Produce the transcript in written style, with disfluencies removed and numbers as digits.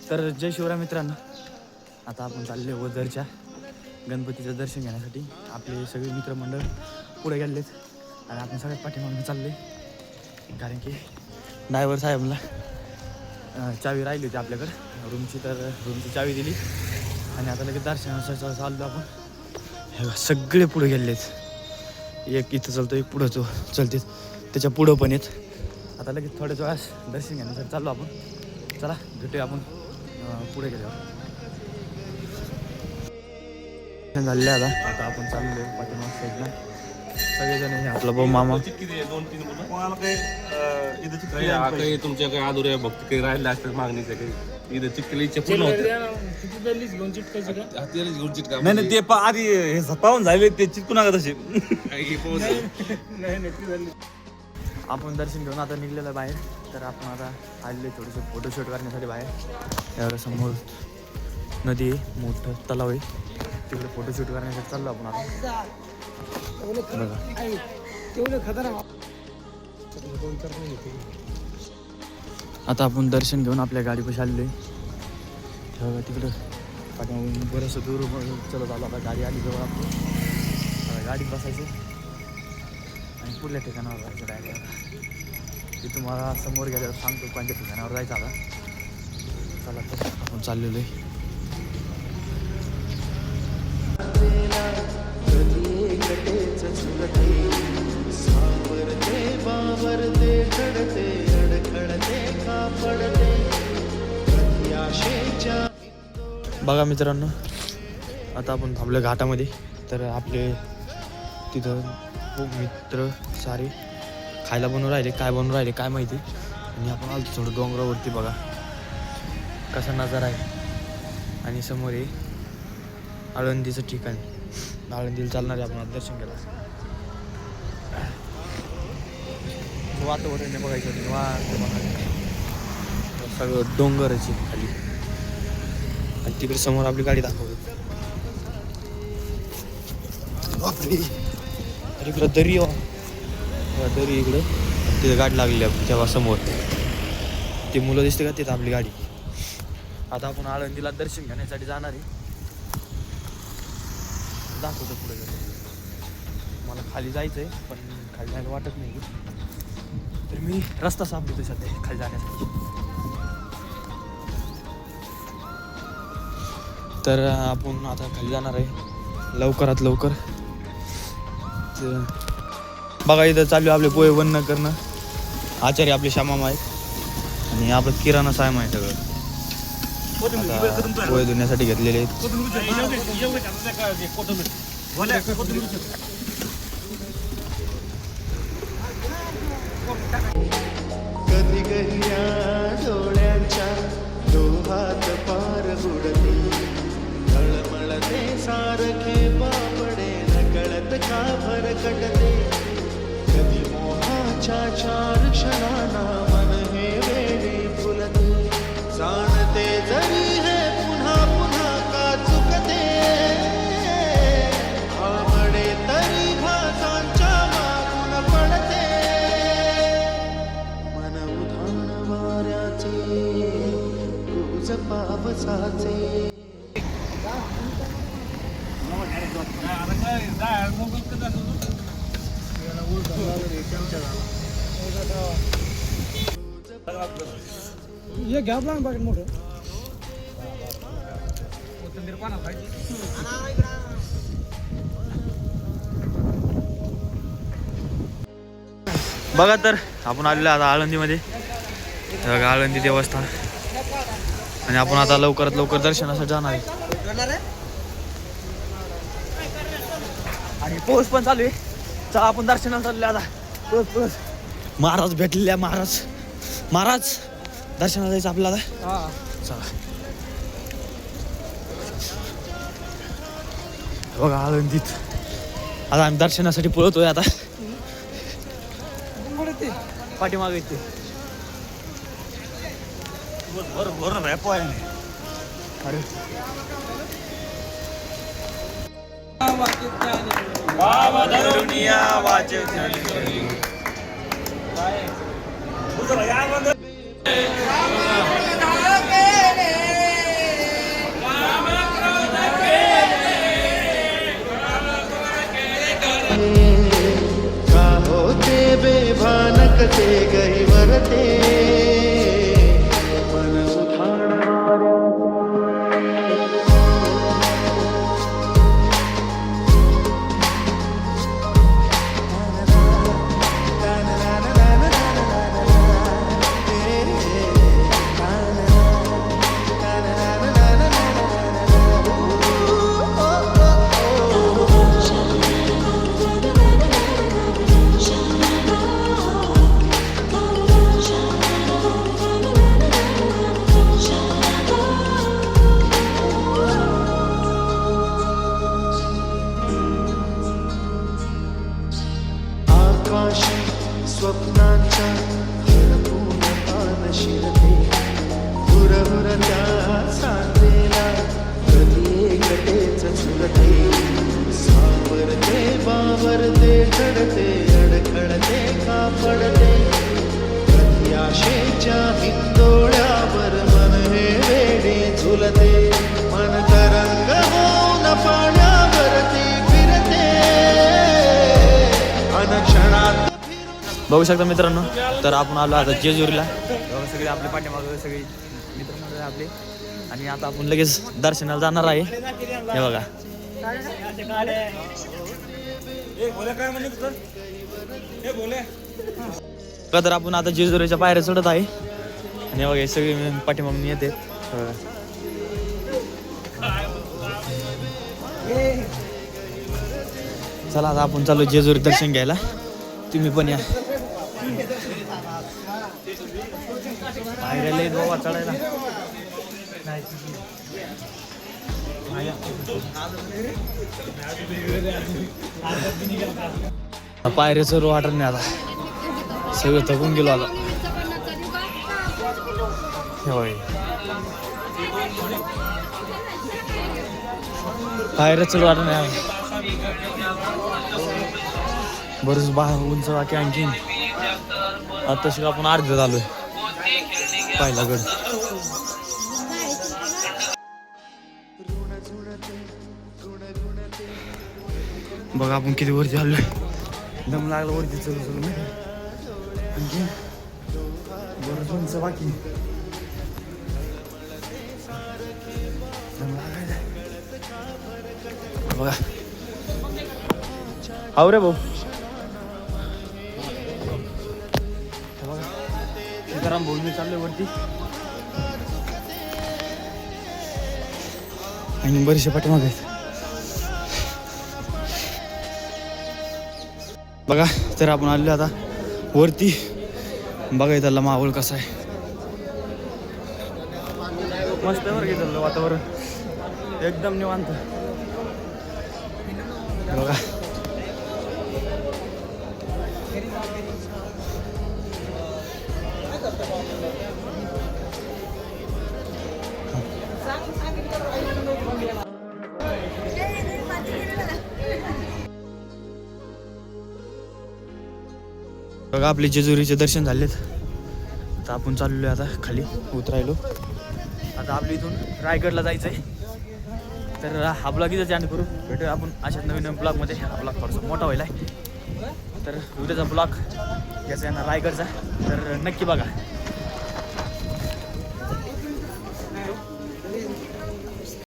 तर जय शिवराय मित्रांनो, आता आपण चालले ओझरच्या गणपतीचं दर्शन घेण्यासाठी. आपले सगळे मित्रमंडळ पुढे गेलेत आणि आपण सगळ्यात पाठीमागून चालले, कारण की ड्रायव्हर साहेबला चावी राहिली होती आपल्याकडं रूमची. तर रूमची चावी दिली आणि आता लगेच दर्शनासाठी चाललो आपण. हे सगळे पुढे गेलेत, एक इथं चालतो, एक पुढं चलते, त्याच्या पुढं पण येत. आता लगेच थोड्याच वेळास दर्शन घेण्यासाठी चाललो आपण. चला भेटूया आपण पुढे गेल्यावर. झाले आता आपण चाललो पाठीमाग साईडला सगळेजण. हे आपला भाऊ मामा. काही तुमच्या काही अधुऱ्या भक्ती काही राहिल्या असतात मागणीच्या काही इथं चिटकली इच्छा पूर्ण होते. नाही नाही ते आधी हे पाहून झाले ते चिटकू नका तसे. आपण दर्शन घेऊन आता निघलेलं बाहेर. तर आपण आता आलेले थोडेसे फोटोशूट करण्यासाठी बाहेर. त्यावर समोर नदी आहे, मोठं तलाव आहे, तिकडे फोटोशूट करण्यासाठी चाललो आपण आता. आता आपण दर्शन घेऊन आपल्या गाडीपाशी आलेलो आहे. तिकडं पाठीमागून बरंचसं दूर चलत आलो. आता गाडी आली जवळ आपण. आता गाडीत बसायचं आणि पुढल्या ठिकाणावर जायचं डायरेक्ट. ते तुम्हाला समोर गेल्यावर सांगतो कोणत्या ठिकाणावर जायचं. आता चला तर आपण चाललेलो आहे. बघा मित्रांनो, आता आपण थांबलो घाटामध्ये. तर आपले तिथं खूप मित्र सारे खायला बनवून राहिले, काय बनवून राहिले काय माहिती. आणि आपण आलो थोडं डोंगरावरती. बघा कसा नजारा आहे. आणि समोर आहे आळंदीचं ठिकाण. आळंदीला चालणार आहे आपण. दर्शन केलं वातावरण आहे बघायचं. सगळं डोंगराची खाली आणि तिकडे समोर आपली गाडी दाखवतो. बापरे, इकडं दरी दरी इकडं तिथे गाडी लागलेली आहे तेव्हा समोर ते मुलं दिसते का, तिथं आपली गाडी. आता आपण आळंदीला दर्शन घेण्यासाठी जाणार आहे. दाखवतो पुढे मला. खाली जायचं आहे पण खाली जायला वाटत नाही. तर मी रस्ता सापडतो सध्या खाली जाण्यासाठी. तर आपण आता खाली जाणार आहे लवकरात लवकर. बघा इथं चालू आपले पोहे बंद करणं. आचार्य आपले श्यामामा आहेत आणि आपलं किराणा सायम आहे सगळं. पोहे धुण्यासाठी घेतलेले आहेत. कधी गहिया डोळ्यांच्या डोहात पार बुडते, तळमळते सारखे बापडे नकळत का भरकटते. कधी मोहाच्या चार क्षणांना मन हे वेळी फुलते, जाणते जरी हे पुन्हा पुन्हा का चुकते. आवडे तरी भासांच्या मागून पडते, मन उधाण वाऱ्याचे गुज पावसाचे. ये घ्या ना पाकिट मोठं. बघा तर आपण आलेलो आता आळंदीमध्ये. आळंदी देवस्थान. आणि आपण आता लवकरात लवकर दर्शनासाठी जाणार आहे. आणि पाऊस पण चालू आहे. चला आपण दर्शनाला चाललो आता. पळस महाराज भेटलेले. महाराज दर्शनाला जायचं आपल्याला. चला बघा आळंदीत आता आम्ही दर्शनासाठी पळतोय. आता पाठीमागे येते अरे आकाशी स्वप्नांच्या हरपून पान शिरते हुरहुर त्या सांगेला कधी एकटेच झुलते सावरते बावरते घडते अडखडते का पडते कधी आशेच्या हिंदोळ्यावर मन हे वेडे झुलते मन तरंग होऊन पाण्यावरती फिरते अनक्षणात बघू शकता मित्रांनो, तर आपण आलो आता जेजुरीला. बघा सगळे आपले पाठीमागे सगळे मित्रमंडळ आपले, आणि आता आपण लगेच दर्शनाला जाणार आहे. हे बघा का, तर आपण आता जेजुरीच्या पायऱ्या चढत आहे. आणि हे बघा हे सगळे पाठीमागून येते. चला आता आपण चालू जेजुरी दर्शन घ्यायला, तुम्ही पण या. पायऱ्या लय बाबा चढायला. पायऱ्याचं वाटत नाही आता, सगळं थकून गेलो आता. होय पायऱ्याचं वाटत नाही बरंच उंच बाकी आणखीन. आता शिक आपण अर्ध झालोय पहिला गड. बघा आपण किती वरती आलोय, दम लागला वरती चलू चलू आणखी बरंच उंच बाकी. बघा हाव रे भाऊ, सीताराम भाऊ मी चाललोय वरती, आणि बरेचसे पाठीमागे आहेत. बघा तर आपण आलो आता वरती. बघा इथला माहोल कसा आहे, मस्त वर घेतलं वातावरण एकदम निवांत. बघा बघा आपले जेजुरीचे दर्शन झालेत. आता आपण चाललो आता खाली उतरायलो. आता आपल्या इथून रायगडला जायचं आहे. तर हा ब्लॉग इथं जाण करू, भेटूया आपण अशाच नवीन नवीन ब्लॉगमध्ये. हा ब्लॉग थोडासा मोठा व्हायला आहे, तर उद्याचा ब्लॉग याचा येणार रायगडचा, तर नक्की बघा.